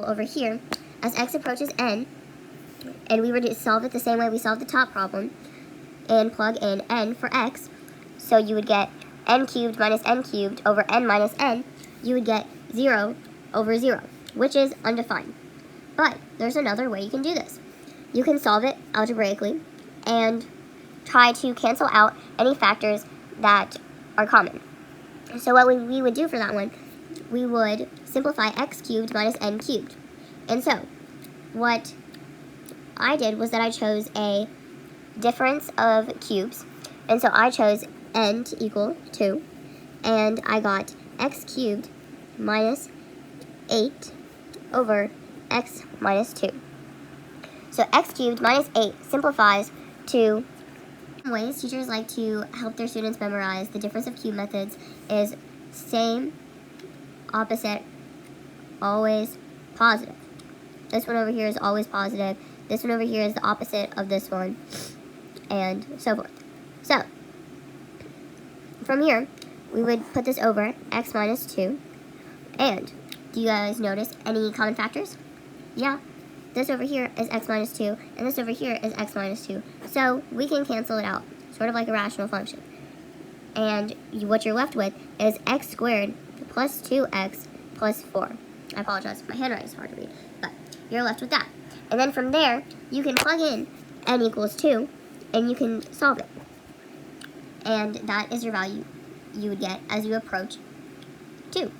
over here, as x approaches n, and we were to solve it the same way we solved the top problem, and plug in n for x, so you would get n cubed minus n cubed over n minus n, you would get 0 over 0, which is undefined. But there's another way you can do this. You can solve it algebraically and try to cancel out any factors that are common. So what we would do for that one, we would simplify x cubed minus n cubed. And so what I did was that I chose a difference of cubes, and so I chose n to equal 2, and I got x cubed minus 8 over x minus 2. So x cubed minus 8 simplifies to ways teachers like to help their students memorize the difference of cube methods is same, opposite, always, positive. This one over here is always positive. This one over here is the opposite of this one, and so forth. So, from here, we would put this over x minus 2, and do you guys notice any common factors? Yeah, this over here is x minus 2, and this over here is x minus 2. So we can cancel it out, sort of like a rational function. And what you're left with is x squared plus 2x plus 4. I apologize, my handwriting is hard to read, but you're left with that. And then from there, you can plug in n equals 2, and you can solve it. And that is your value you would get as you approach 2.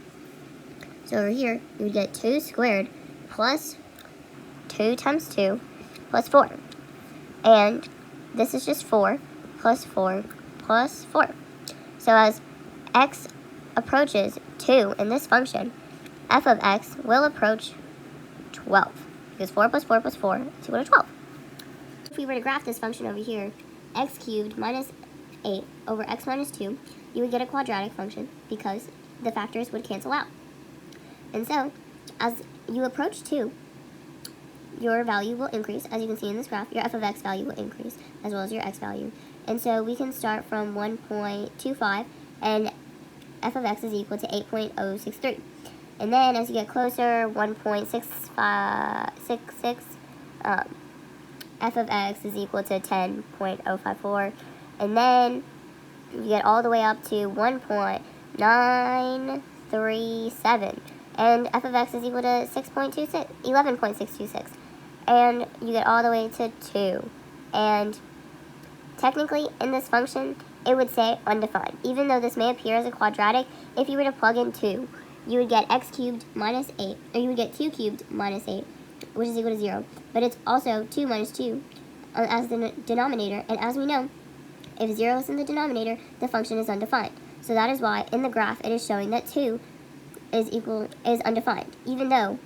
So over here, you would get 2 squared plus 2 times 2 plus 4. And this is just 4 plus 4 plus 4. So as x approaches 2 in this function, f of x will approach 12. Because 4 plus 4 plus 4 is equal to 12. If we were to graph this function over here, x cubed minus 8 over x minus 2, you would get a quadratic function because the factors would cancel out. And so, as you approach 2, your value will increase. As you can see in this graph, your f of x value will increase, as well as your x value. And so we can start from 1.25, and f of x is equal to 8.063. And then as you get closer, 1.6566, f of x is equal to 10.054. And then you get all the way up to 1.937. And f of x is equal to 11.626. And you get all the way to 2. And technically, in this function, it would say undefined. Even though this may appear as a quadratic, if you were to plug in 2, you would get x cubed minus 8, or you would get 2 cubed minus 8, which is equal to 0. But it's also 2 minus 2 as the denominator, and as we know, if 0 is in the denominator, the function is undefined. So that is why in the graph it is showing that 2 is undefined, even though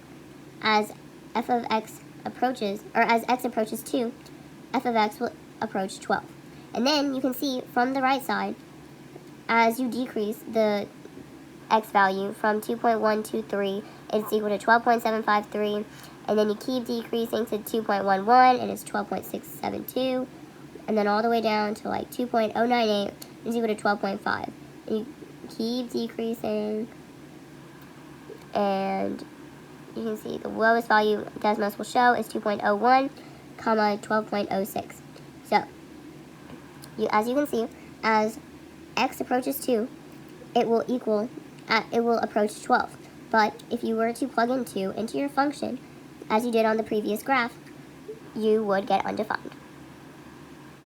as f of x approaches, or as x approaches 2, f of x will approach 12. And then you can see from the right side, as you decrease the x value from 2.123, it's equal to 12.753, and then you keep decreasing to 2.11, and it's 12.672, and then all the way down to like 2.098 is equal to 12.5. You keep decreasing, and you can see the lowest value Desmos will show is 2.01, comma 12.06. So, as you can see, as x approaches 2, it will approach 12. But if you were to plug in 2 into your function, as you did on the previous graph, you would get undefined.